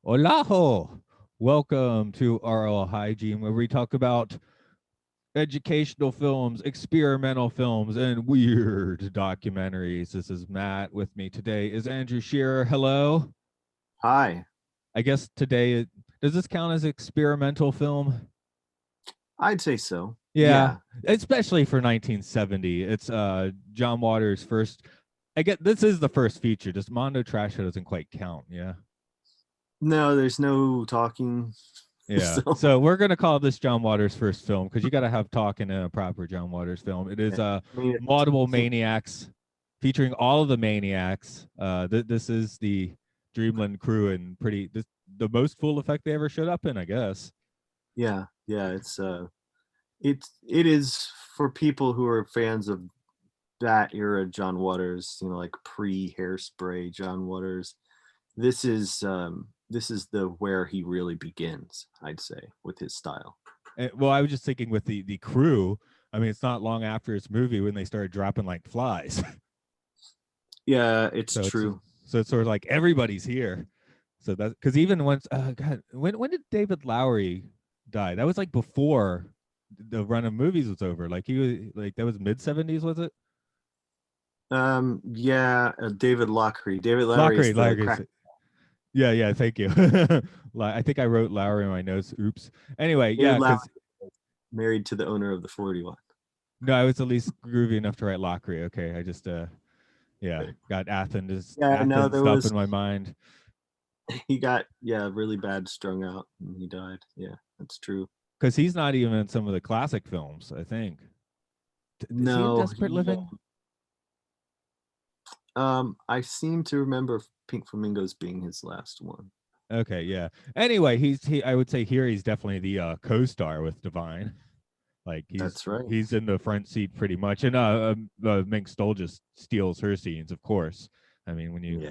Olaho! Welcome to Aural Hygiene, where we talk about educational films, experimental films, and weird documentaries. This is Matt. With me today is Andrew Shearer. Hello. Hi, I guess today, does this count as experimental film? I'd say so. Yeah, Yeah. especially for 1970. It's John Waters' first. I get this is the first feature. Just Mondo Trash doesn't quite count. Yeah. No, there's no talking. Yeah. So So we're gonna call this John Waters' first film because you got to have talking in a proper John Waters film. It is yeah. I mean, Multiple it's Maniacs, featuring all of the Maniacs. This is the Dreamland crew and the most full effect they ever showed up in, I guess. yeah, it is for people who are fans of that era John Waters, like pre-Hairspray John Waters. This is the where he really begins, I'd say, with his style. Well, I was just thinking with the crew. I mean, it's not long after his movie when they started dropping like flies. Yeah, it's so it's true. so it's sort of like everybody's here. So that because even once, God, when did David Lowery die? That was like before the run of movies was over. Like he was like that was mid 70s, was it? Yeah, David Lockery. David Lowery is Lockery, the Lockery. crack. Yeah, yeah. Thank you. I think I wrote Lowery in my notes. Oops. Anyway, David yeah, Lowery because is married to the owner of the 41. no, I was at least groovy enough to write Lockery. Okay, I just yeah, got Yeah, no, Athens there stuff in was my mind. he got really bad strung out and he died. Yeah, that's true. Because he's not even in some of the classic films. I think. Is he in No, Desperate Living? I seem to remember Pink Flamingos being his last one. Okay, yeah. Anyway, I would say here he's definitely the co-star with Divine. Like That's right. he's in the front seat pretty much, and Mink Stoll just steals her scenes, of course. I mean, when you Yeah.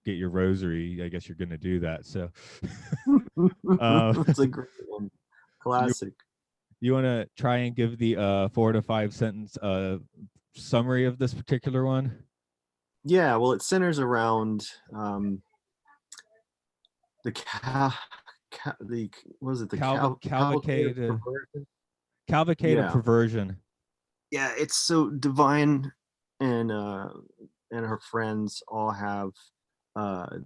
get your rosary, I guess you're gonna do that. So, uh, It's a great one. you Classic. you want to try and give the 4 to 5 sentence summary of this particular one? Yeah, well, it centers around the the was it the cavalcade of Cavalcade, perversion? cavalcade of Yeah. perversion. Yeah, it's so Divine and her friends all have uh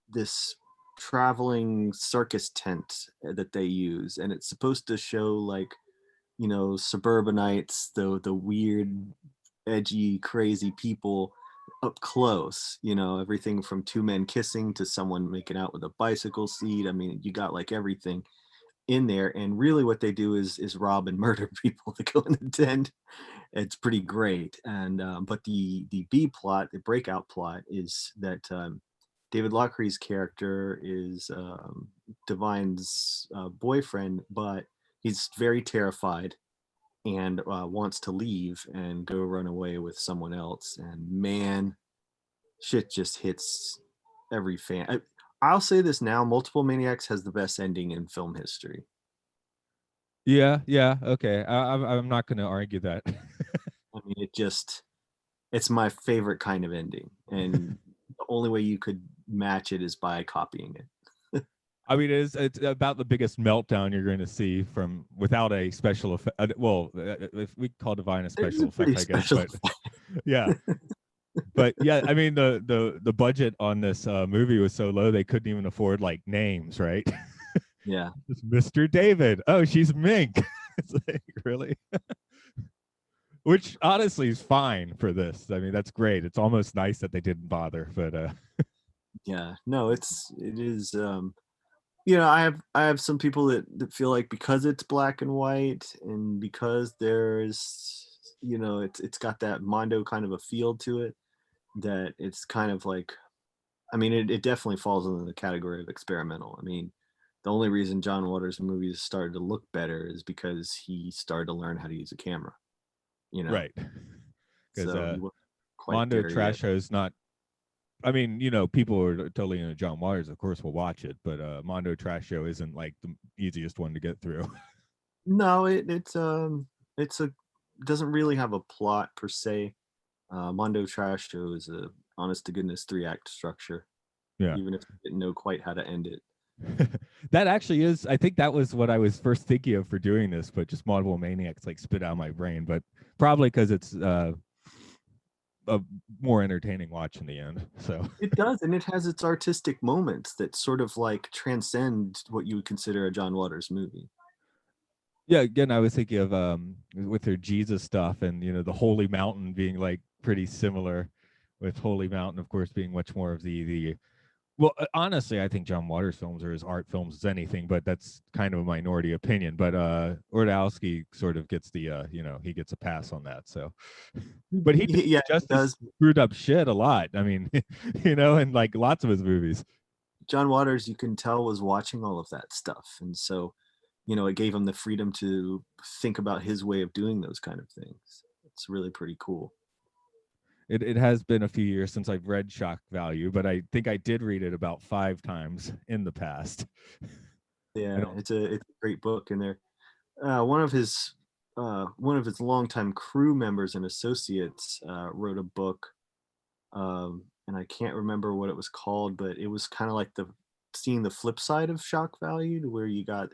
this traveling circus tent that they use, and it's supposed to show like suburbanites, the weird, edgy, crazy people up close. Everything from two men kissing to someone making out with a bicycle seat. I mean, you got like everything in there, and really what they do is rob and murder people that go in the tent. It's pretty great. And but the B plot, the breakout plot, is that David Lochry's character is Divine's boyfriend, but he's very terrified and wants to leave and go run away with someone else. And man, shit just hits every fan. I'll say this now: Multiple Maniacs has the best ending in film history. Yeah, yeah, okay. I'm not going to argue that. I mean, it's my favorite kind of ending, and the only way you could match it is by copying it. I mean, it's about the biggest meltdown you're going to see from without a special effect. Well, if we call Divine a It's special a pretty effect, I guess, special. but yeah, but yeah, I mean the budget on this movie was so low they couldn't even afford like names, right? Yeah. It's Mr. David. Oh, she's Mink. It's like really, which honestly is fine for this. I mean, that's great. It's almost nice that they didn't bother, but Yeah. No, it is. I have some people that feel like because it's black and white and because there's it's got that Mondo kind of a feel to it, that it's kind of like, I mean, it definitely falls into the category of experimental. I mean, the only reason John Waters movies started to look better is because he started to learn how to use a camera, you know. right, because So he wasn't quite Mondo there yet. Trash is not. I mean, people are totally into John Waters, of course, will watch it, but Mondo Trash Show isn't like the easiest one to get through. No, it's a doesn't really have a plot per se. Mondo Trash Show is a honest to goodness 3-act structure, Yeah. even if you didn't know quite how to end it. That actually is, I think that was what I was first thinking of for doing this, but just multiple maniacs like spit out of my brain, but probably because it's a more entertaining watch in the end. So It does, and it has its artistic moments that sort of like transcend what you would consider a John Waters movie. yeah, again, I was thinking of with their Jesus stuff and the Holy Mountain being like pretty similar, with Holy Mountain, of course, being much more of the well, honestly, I think John Waters films are as art films as anything, but that's kind of a minority opinion. But Ordowski sort of gets the he gets a pass on that. So, but he Yeah, just it does. screwed up shit a lot. I mean, and like lots of his movies. John Waters, you can tell, was watching all of that stuff, and so it gave him the freedom to think about his way of doing those kind of things. It's really pretty cool. It has been a few years since I've read Shock Value, but I think I did read it about 5 times in the past. Yeah, it's a great book, and there, one of his longtime crew members and associates wrote a book, and I can't remember what it was called, but it was kind of like seeing the flip side of shock value, where you got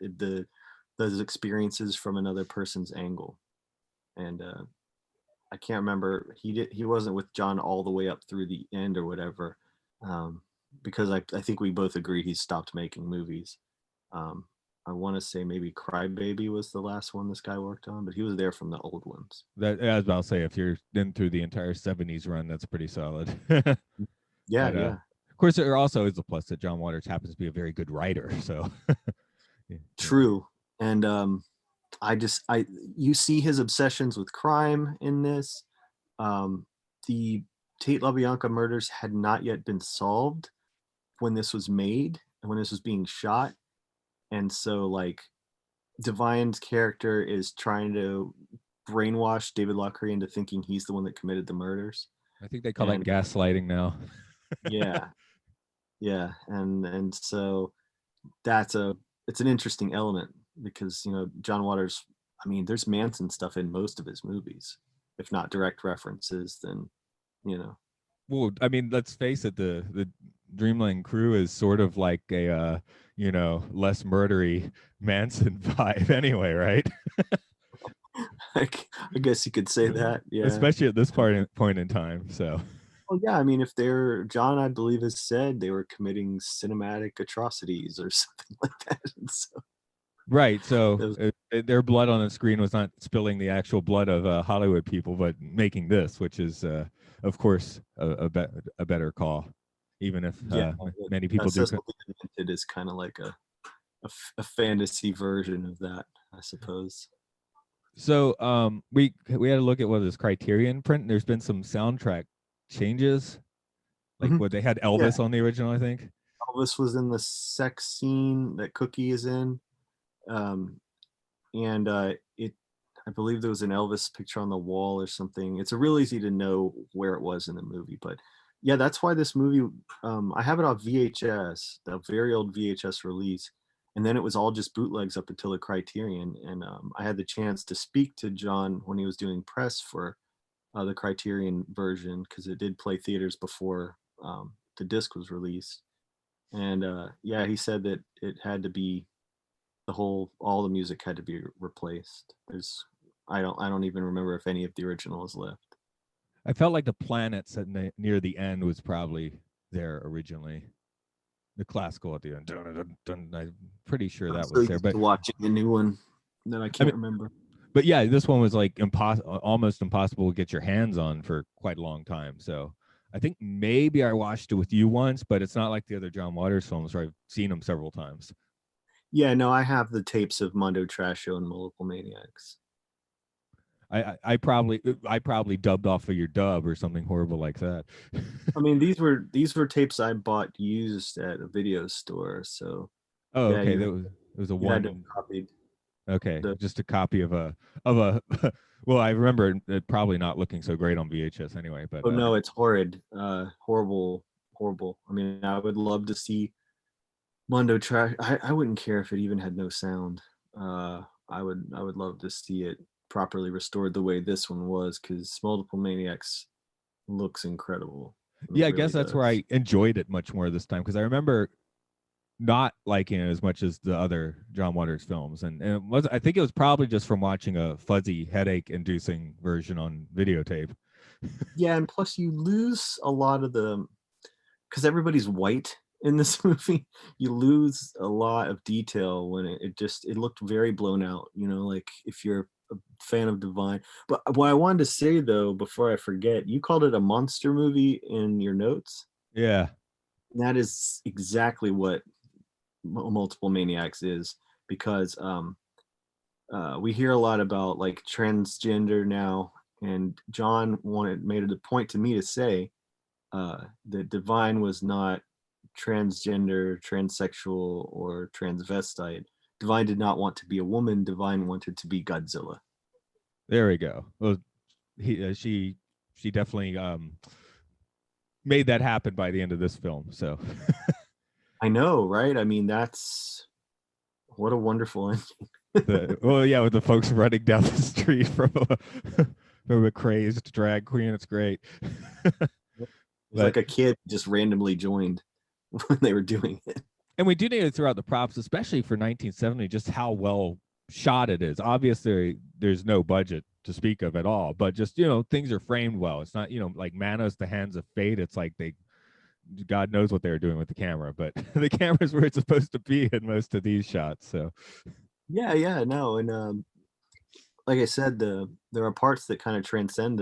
those experiences from another person's angle, and I can't remember. He wasn't with John all the way up through the end or whatever, because I think we both agreed he stopped making movies. Um, I want to say maybe Crybaby was the last one this guy worked on, but he was there from the old ones. That I was about to say, if you're in through the entire '70s run, that's pretty solid. Yeah, But yeah, of course, there also is a plus that John Waters happens to be a very good writer. So yeah. true. And you see his obsessions with crime in this. The Tate LaBianca murders had not yet been solved when this was made and when this was being shot, and so like Divine's character is trying to brainwash David Lochary into thinking he's the one that committed the murders. I think they call And that gaslighting now. yeah, yeah, and so it's an interesting element because John Waters. I mean, there's Manson stuff in most of his movies, if not direct references. Then you know, Well, I mean, let's face it, the Dreamland crew is sort of like a less murdery Manson vibe anyway, right? I guess you could say that. Yeah. Especially at this point in time. So Well, yeah. I mean, if they're John, I believe has said they were committing cinematic atrocities or something like that. And so right, so those, their blood on the screen was not spilling the actual blood of Hollywood people, but making this, which is, of course, a better call, even if yeah, many people do. Cecil B. Demented is kind of like a fantasy version of that, I suppose. So we had to look at what is Criterion print. There's been some soundtrack changes, like Mhm. what they had Yeah, Elvis on the original, I think. Elvis was in the sex scene that Cookie is in, um, and I believe there was an Elvis picture on the wall or something. It's real easy to know where it was in the movie, but yeah, that's why this movie. I have it on VHS, the very old VHS release, and then it was all just bootlegs up until the Criterion. And I had the chance to speak to John when he was doing press for the Criterion version because it did play theaters before the disc was released. And yeah, he said that it had to be all the music had to be replaced. I don't even remember if any of the original is left. I felt like the planets near the end was probably there originally. The classical at the end. Dun, dun, dun, I'm pretty sure I'm that so was there, used but to watching the new one that I I can't mean, remember. but yeah, this one was like almost impossible to get your hands on for quite a long time. So I think maybe I watched it with you once, but it's not like the other John Waters films where I've seen them several times. Yeah, no, I have the tapes of Mondo Trasho and Multiple Maniacs. I probably dubbed off of your dub or something horrible like that. I mean, these were tapes I bought used at a video store. So Oh, yeah, okay. It was a you had to have one. copied Okay, the. just a copy of a. Well, I remember it probably not looking so great on VHS anyway, but Oh no, it's horrid, horrible, horrible. I mean, I would love to see Mondo Trash. I wouldn't care if it even had no sound. I would love to see it properly restored the way this one was because Multiple Maniacs looks incredible. I mean, yeah, it I guess really that's where does. I enjoyed it much more this time because I remember not liking it as much as the other John Waters films, and it was, I think it was probably just from watching a fuzzy headache-inducing version on videotape. Yeah, and plus you lose a lot of the, because everybody's white in this movie. You lose a lot of detail when it looked very blown out. Like if you're a fan of Divine. But what I wanted to say though, before I forget, you called it a monster movie in your notes. Yeah, That is exactly what Multiple Maniacs is, because we hear a lot about like transgender now, and John made it a point to me to say that Divine was not transgender, transsexual, or transvestite. Divine did not want to be a woman. Divine wanted to be Godzilla. there we go. Well, she definitely made that happen by the end of this film. So I know, right? I mean, that's what a wonderful ending. well, yeah, with the folks running down the street from a crazed drag queen, it's great. It's like a kid just randomly joined when they were doing it. And we do need to throw out the props, especially for 1970, just how well shot it is. Obviously, there's no budget to speak of at all, but just, things are framed well. It's not, like Manos, the Hands of Fate. It's like God knows what they were doing with the camera, but the camera's where it's supposed to be in most of these shots. So Yeah, no, and like I said, there are parts that kind of transcend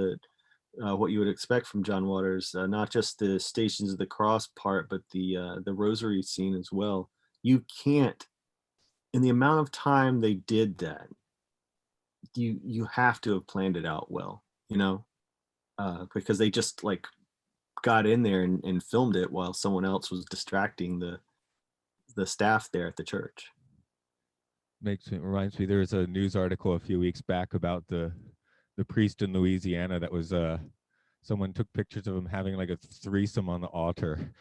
what you would expect from John Waters, not just the Stations of the Cross part, but the Rosary scene as well. You can't, in the amount of time they did that, you have to have planned it out well, because they just like got in there and filmed it while someone else was distracting the staff there at the church. Reminds me, there was a news article a few weeks back about the priest in Louisiana that was someone took pictures of him having like a threesome on the altar.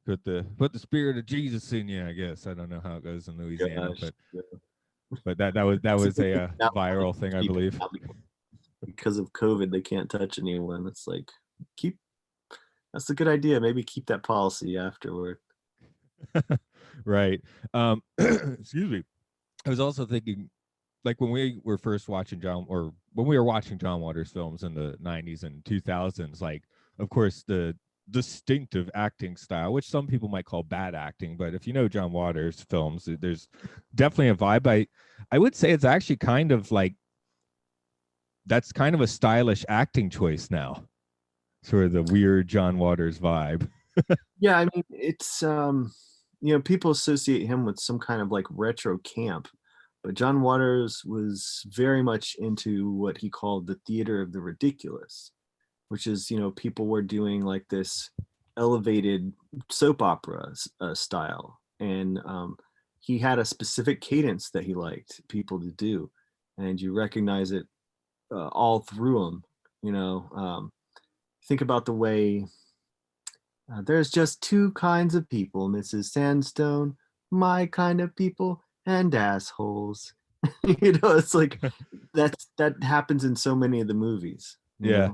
Put the spirit of Jesus in you, I guess. I don't know how it goes in Louisiana. Gosh, but that was a viral thing, I believe. Because of COVID, they can't touch anyone. It's like, that's a good idea. Maybe keep that policy afterward. Right. Excuse me. I was also thinking, like when we were first watching when we were watching John Waters films in the 90s and 2000s, like, of course, the distinctive acting style, which some people might call bad acting, but if you know John Waters films, there's definitely a vibe. I would say it's actually kind of like, that's kind of a stylish acting choice now, sort of the weird John Waters vibe. Yeah, I mean, it's people associate him with some kind of like retro camp, but John Waters was very much into what he called the theater of the ridiculous, which is, people were doing like this elevated soap opera style, and he had a specific cadence that he liked people to do, and you recognize it all through him. Think about the way there's just two kinds of people, Mrs. Sandstone, my kind of people, and assholes. It's like that happens in so many of the movies. Yeah.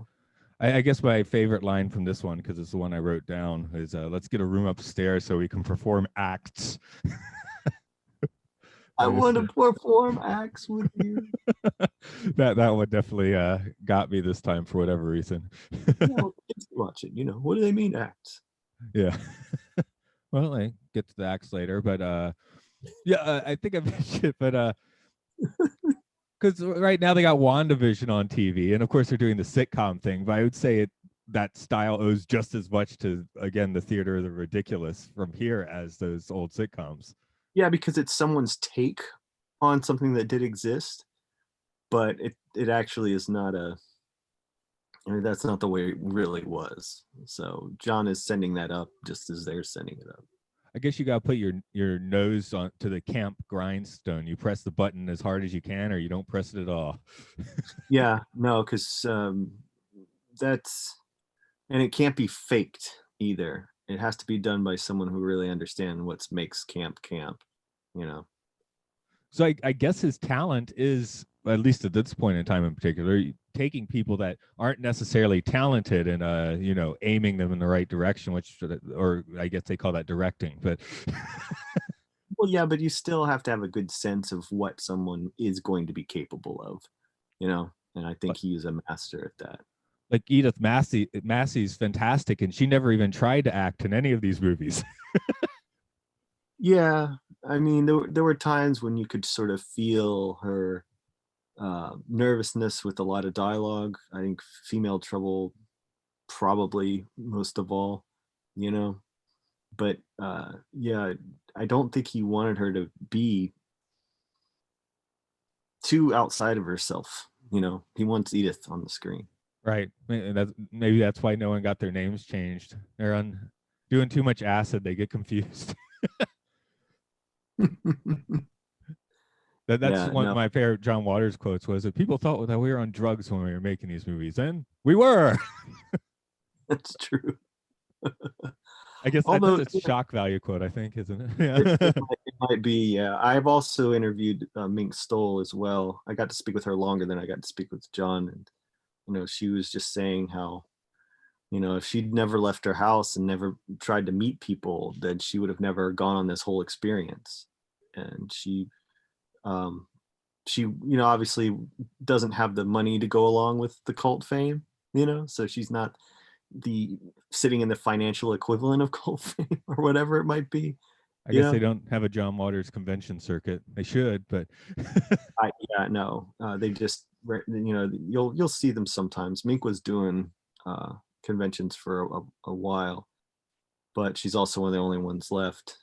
I guess my favorite line from this one, because it's the one I wrote down, is let's get a room upstairs so we can perform acts. I want to perform acts with you. that one definitely got me this time for whatever reason. Watch it. What do they mean, acts? Yeah. Well, I get to the acts later, but I think I mentioned it, but because right now they got WandaVision on TV, and of course they're doing the sitcom thing, but I would say that style owes just as much to, again, the theater of the ridiculous from here as those old sitcoms. Yeah, because it's someone's take on something that did exist, but it actually is not that's not the way it really was. So John is sending that up just as they're sending it up. I guess you got to put your nose on to the camp grindstone. You press the button as hard as you can, or you don't press it at all. Yeah, no, because and it can't be faked either. It has to be done by someone who really understands what makes camp. So I guess his talent is, at least at this point in time in particular, taking people that aren't necessarily talented and aiming them in the right direction, which, or I guess they call that directing, but Well, yeah, but you still have to have a good sense of what someone is going to be capable of, and I think he is a master at that. like Massey's fantastic, and she never even tried to act in any of these movies. Yeah, I mean, there were times when you could sort of feel her nervousness with a lot of dialogue. I think Female Trouble probably most of all, you know. But yeah, I don't think he wanted her to be too outside of herself. He wants Edith on the screen. Right. Maybe that's why no one got their names changed. They're doing too much acid. They get confused. That's Yeah, one of my favorite John Waters quotes was that people thought that we were on drugs when we were making these movies, and we were. that's true. I guess Although that's a shock value quote, I think, isn't it? it, Yeah. it might be. Yeah, I've also interviewed Mink Stoll as well. I got to speak with her longer than I got to speak with John, and she was just saying how, if she'd never left her house and never tried to meet people, then she would have never gone on this whole experience. And she obviously doesn't have the money to go along with the cult fame, so she's not sitting in the financial equivalent of cult fame or whatever it might be. I guess they don't have a John Waters convention circuit. They should, but no, they just, you'll see them sometimes. Mink was doing conventions for a while, but she's also one of the only ones left,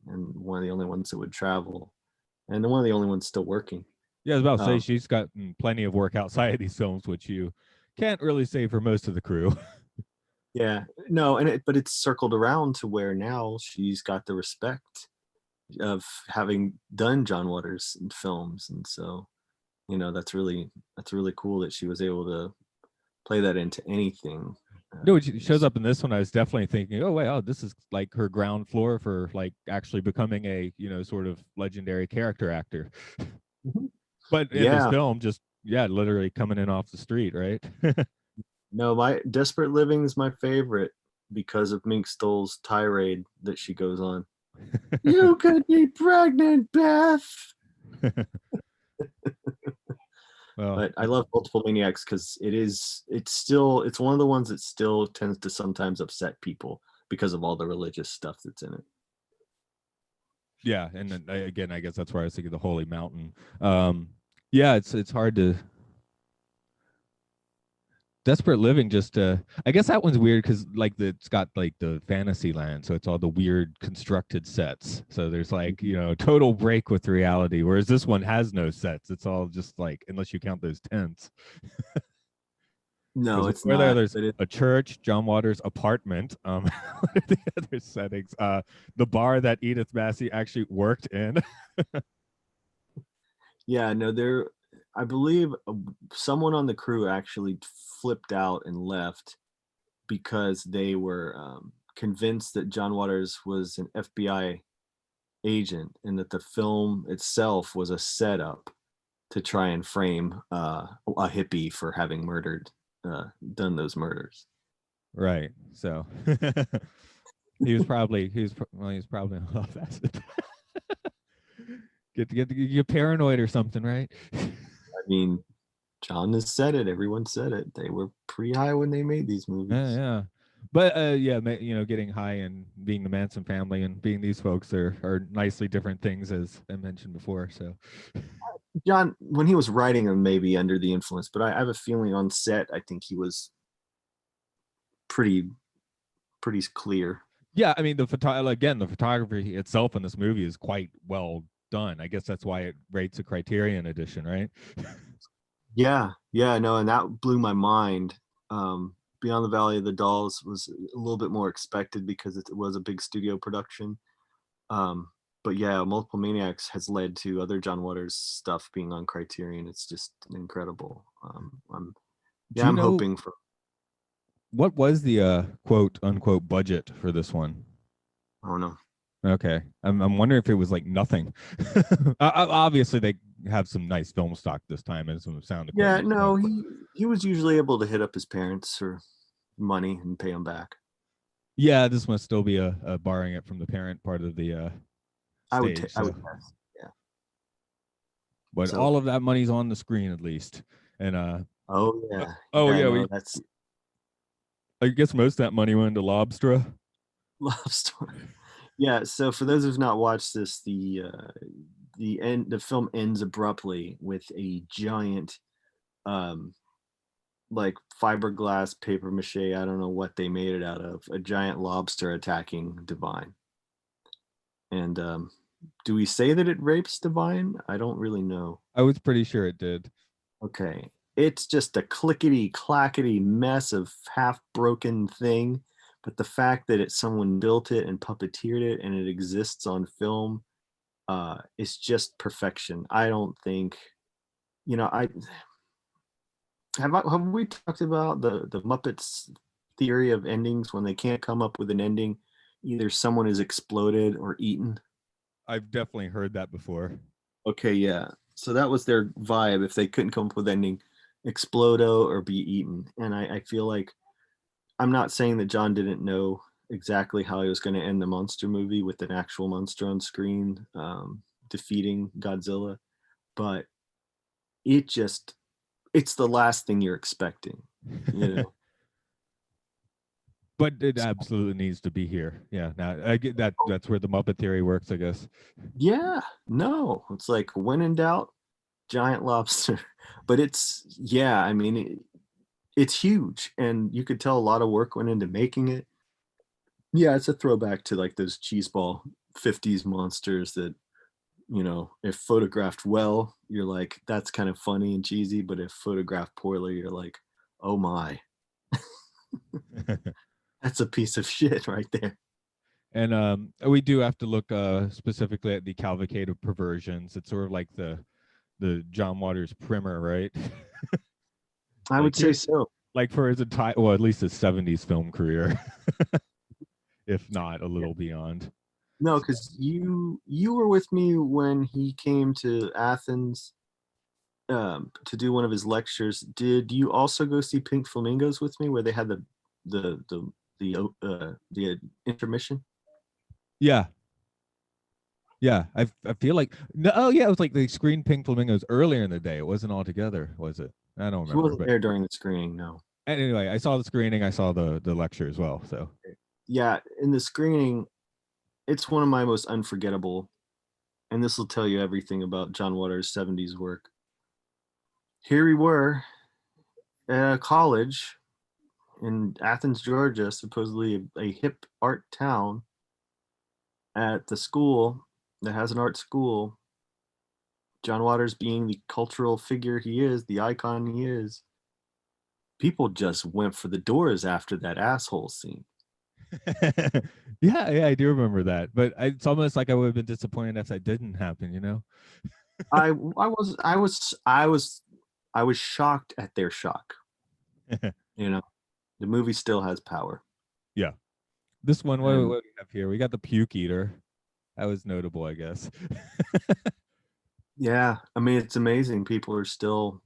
and one of the only ones that would travel, and one of the only ones still working. Yeah, I was about to say she's gotten plenty of work outside of these films, which you can't really say for most of the crew. Yeah, no, but it's circled around to where now she's got the respect of having done John Waters films, and so that's really cool that she was able to play that into anything. No, it shows up in this one. I was definitely thinking, oh, this is like her ground floor for like actually becoming a sort of legendary character actor. But in this film, just literally coming in off the street, right? No, my Desperate Living is my favorite because of Mink Stoll's tirade that she goes on. You could be pregnant, Beth. Well, but I love Multiple Maniacs because it's one of the ones that still tends to sometimes upset people because of all the religious stuff that's in it. Yeah, and then again, I guess that's where I was thinking the Holy Mountain. Yeah, it's hard to. Desperate Living, just I guess that one's weird because like it's got like the fantasy land, so it's all the weird constructed sets. So there's like total break with reality, whereas this one has no sets. It's all just like, unless you count those tents. No, it's not. There's a church, John Waters' apartment. What are the other settings? The bar that Edith Massey actually worked in. Yeah, no, I believe someone on the crew actually flipped out and left because they were convinced that John Waters was an FBI agent and that the film itself was a setup to try and frame a hippie for having done those murders. Right. So he was probably on off acid. get paranoid or something, right? I mean, John has said it. Everyone said it. They were pretty high when they made these movies. Yeah. But getting high and being the Manson family and being these folks are nicely different things, as I mentioned before. So John, when he was writing them, maybe under the influence, but I have a feeling on set, I think he was pretty clear. Yeah, I mean the photography itself in this movie is quite well done. I guess that's why it rates a Criterion edition, right? Yeah, no, and that blew my mind. Beyond the Valley of the Dolls was a little bit more expected because it was a big studio production. But yeah, Multiple Maniacs has led to other John Waters stuff being on Criterion. It's just incredible. I'm hoping for. What was the quote unquote budget for this one? Oh no. Okay, I'm wondering if it was like nothing. Obviously, they have some nice film stock this time and some sound Yeah, equipment. no, he was usually able to hit up his parents for money and pay them back. Yeah, this must still be a borrowing it from the parent part of the stage. I So, would guess. Yeah. but So, all of that money's on the screen at least. And oh yeah, oh yeah. yeah, No, that's I guess most of that money went to Lobster. love story. Yeah. So for those who've not watched this, the film ends abruptly with a giant, um, like fiberglass paper mache. I don't know what they made it out of. A giant lobster attacking Divine. And do we say that it rapes Divine? I don't really know. I was pretty sure it did. Okay. It's just a clickety clackety mess of half broken thing. But the fact that someone built it and puppeteered it and it exists on film, is just perfection. I don't think, I have we talked about the Muppets theory of endings when they can't come up with an ending, either someone is exploded or eaten. I've definitely heard that before. Okay, yeah. So that was their vibe. If they couldn't come up with ending, explodo or be eaten. And I feel like I'm not saying that John didn't know exactly how he was going to end the monster movie with an actual monster on screen, defeating Godzilla, but it's the last thing you're expecting, you know. But it absolutely needs to be here. Yeah, now I get that. That's where the Muppet theory works, I guess. Yeah, no, it's like when in doubt, giant lobster. But yeah, I mean, it's huge, and you could tell a lot of work went into making it. Yeah, it's a throwback to like those cheeseball 50s monsters that, if photographed well, you're like, that's kind of funny and cheesy, but if photographed poorly, you're like, oh my, that's a piece of shit right there. And we do have to look specifically at the cavalcade of perversions. It's sort of like the John Waters primer, right? I Like would say here, so. like for his entire, well, at least his '70s film career, if not a Yeah. little beyond. No, because you were with me when he came to Athens, to do one of his lectures. Did you also go see Pink Flamingos with me, where they had the intermission? Yeah, yeah. I feel like no. Oh yeah, it was like they screened Pink Flamingos earlier in the day. It wasn't all together, was it? I don't He remember. wasn't But there during the screening, no. anyway, I saw the screening. I saw the lecture as well. So Yeah, in the screening, it's one of my most unforgettable, and this will tell you everything about John Waters' 70s work. Here we were at a college in Athens, Georgia, supposedly a hip art town, at the school that has an art school. John Waters being the cultural figure he is, the icon he is, people just went for the doors after that asshole scene. yeah, I do remember that. But it's almost like I would have been disappointed if that didn't happen. You know? I was shocked at their shock. You know, the movie still has power. Yeah. This one, what do And we have here? We got the puke eater. That was notable, I guess. yeah, I mean, it's amazing. People are still.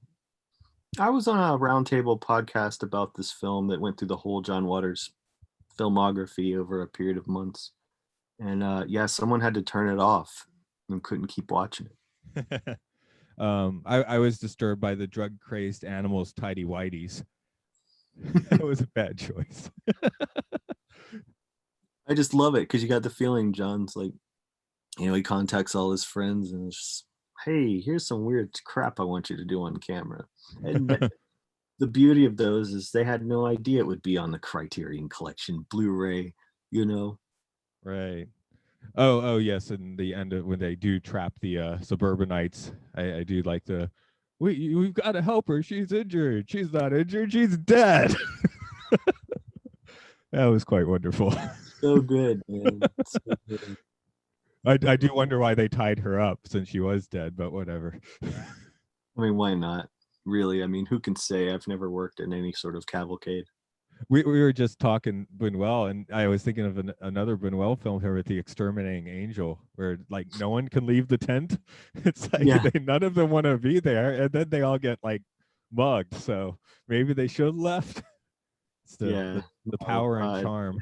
I was on a roundtable podcast about this film that went through the whole John Waters filmography over a period of months. And yeah, someone had to turn it off and couldn't keep watching it. I was disturbed by the drug crazed animals tidy whities. That was a bad choice. I just love it because you got the feeling John's like, he contacts all his friends and it's just, hey, here's some weird crap I want you to do on camera. And the beauty of those is they had no idea it would be on the Criterion Collection Blu-ray, you know. Right. Oh yes, and the end of when they do trap the suburbanites, I do like the we've got to help her. She's injured. She's not injured. She's dead. That was quite wonderful. So good, man. So good. I do wonder why they tied her up since she was dead, but whatever. I mean, why not? Really, I mean, who can say? I've never worked in any sort of cavalcade. we were just talking Buñuel, and I was thinking of another Buñuel film here with the Exterminating Angel, where like no one can leave the tent. It's like Yeah, none of them want to be there, and then they all get like mugged. So maybe they should have left. It's yeah. the No, power and charm.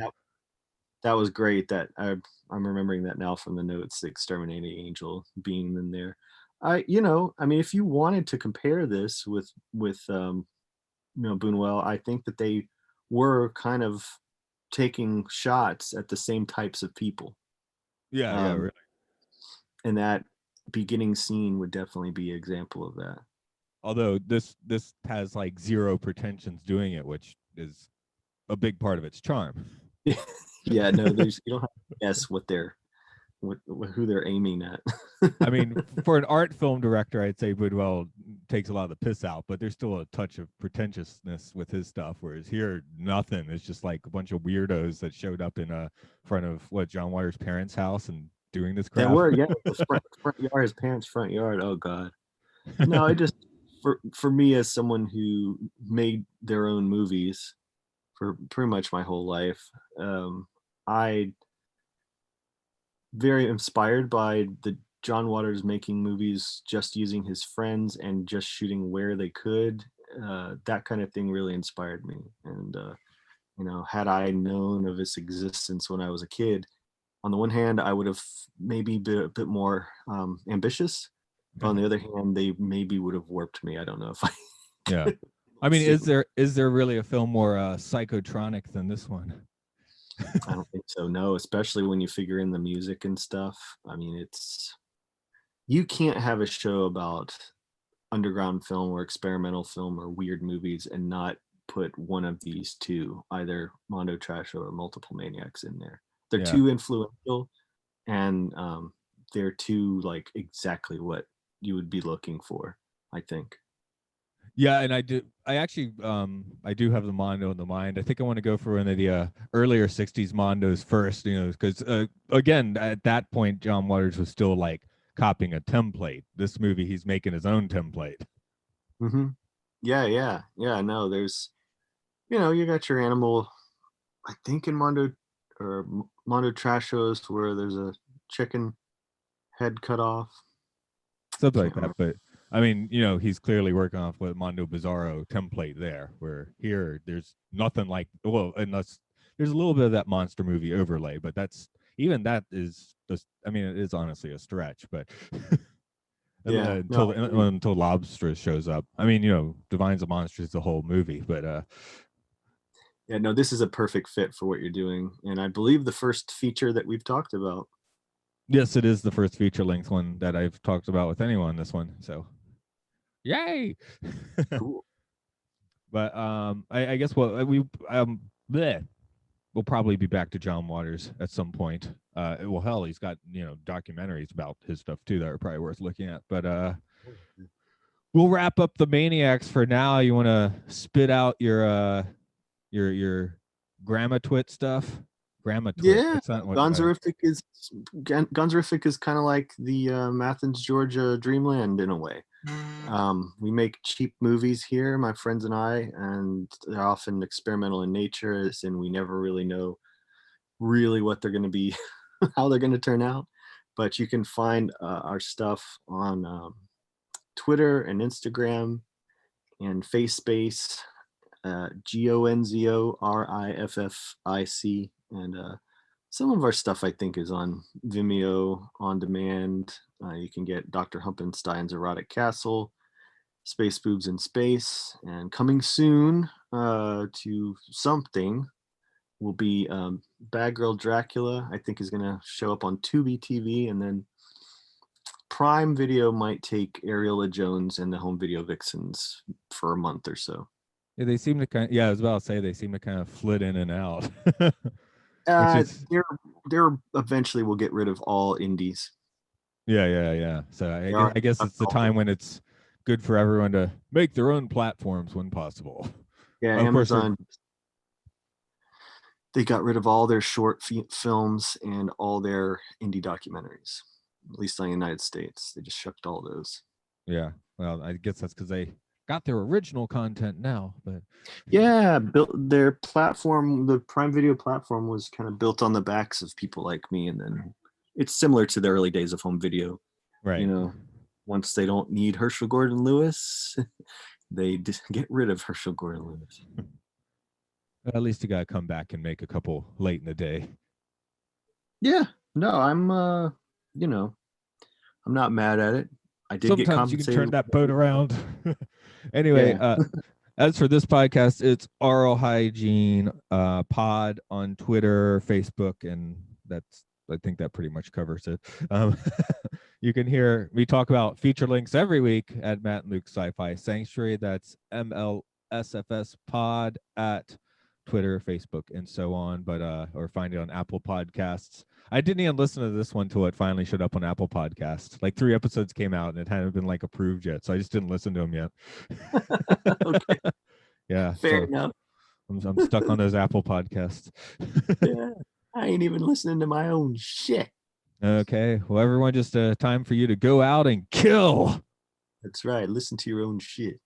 that was great. I'm remembering that now from the notes. The Exterminating Angel being in there. I mean, if you wanted to compare this with Buñuel, I think that they were kind of taking shots at the same types of people. Yeah, yeah, Um, really. and that beginning scene would definitely be an example of that. Although this has like zero pretensions doing it, which is a big part of its charm. Yeah, no, there's you don't have to guess who they're aiming at. I mean, for an art film director, I'd say Bidwell takes a lot of the piss out, but there's still a touch of pretentiousness with his stuff. Whereas here, nothing. It's just like a bunch of weirdos that showed up in front of what John Waters' parents' house and doing this There crap. were, yeah, the front yard, his parents' front yard. Oh God, no, it just for me as someone who made their own movies for pretty much my whole life, I very inspired by the John Waters making movies just using his friends and just shooting where they could. That kind of thing really inspired me. And had I known of its existence when I was a kid, on the one hand, I would have maybe been a bit more ambitious. But on the other hand, they maybe would have warped me. I don't know if I. Yeah. I mean, See, is there really a film more psychotronic than this one? I don't think so. No, especially when you figure in the music and stuff. I mean, you can't have a show about underground film or experimental film or weird movies and not put one of these two, either Mondo Trasho or Multiple Maniacs, in there. They're Yeah. too influential, and they're too like exactly what you would be looking for, I think. Yeah, and I actually I do have the Mondo in the mind. I think I want to go for one of the earlier 60s Mondos first, because again, at that point John Waters was still like copying a template. This movie he's making his own template. Mm-hmm. Yeah. No, there's, you got your animal. I think in Mondo Trash shows where there's a chicken head cut off. Something like Can't that. remember. But I mean, he's clearly working off what Mondo Bizarro template there, where here there's nothing like, well, unless there's a little bit of that monster movie overlay, but that is just, I mean, it is honestly a stretch, but Yeah, no, until Lobster shows up. I mean, Divine's a Monster is the whole movie, but yeah, no, this is a perfect fit for what you're doing, and I believe the first feature that we've talked about. yes, it is the first feature length one that I've talked about with anyone. This one, so yay! Cool. But I guess what we bleh, we'll probably be back to John Waters at some point. Well, hell, he's got documentaries about his stuff too that are probably worth looking at. But we'll wrap up the Maniacs for now. You want to spit out your grandma twit stuff? Grandma twit. Yeah, It's not what. Gonzoriffic is kind of like the Athens, Georgia dreamland in a way. We make cheap movies here, my friends and I, and they're often experimental in nature, and we never really know really what they're going to be, how they're going to turn out. But you can find our stuff on Twitter and Instagram and FaceSpace, Gonzoriffic, and some of our stuff I think is on Vimeo on demand. You can get Dr. Humpenstein's Erotic Castle, Space Boobs in Space, and coming soon to something will be Bad Girl Dracula. I think is going to show up on Tubi TV, and then Prime Video might take Ariola Jones and the Home Video Vixens for a month or so. Yeah, they seem to kind of, yeah, I was about to say they seem to kind of flit in and out. Which is They're eventually will get rid of all indies. yeah. So I guess it's the time when it's good for everyone to make their own platforms when possible. Yeah, of Amazon. They got rid of all their short films and all their indie documentaries. At least in the United States, they just shucked all those. Yeah, well, I guess that's because they got their original content now, but Yeah, built their platform, the Prime Video platform was kind of built on the backs of people like me, and then it's similar to the early days of home video. right. You know, once they don't need Herschel Gordon Lewis, they get rid of Herschel Gordon Lewis. At least you gotta come back and make a couple late in the day. Yeah, no, I'm you know, I'm not mad at it. I did get Sometimes you can compensated. turn that boat around. Anyway, Yeah. as for this podcast, it's Aural Hygiene pod on Twitter, Facebook, and I think that pretty much covers it. You can hear me talk about feature links every week at Matt and Luke's Sci-Fi Sanctuary. That's MLSFS pod at Twitter, Facebook, and so on, but or find it on Apple Podcasts. I didn't even listen to this one till it finally showed up on Apple Podcasts. Like 3 episodes came out and it hadn't been like approved yet, so I just didn't listen to them yet. Okay. Yeah, Fair so enough. I'm stuck on those Apple Podcasts. Yeah, I ain't even listening to my own shit. Okay, well, everyone, just time for you to go out and kill. That's right. Listen to your own shit.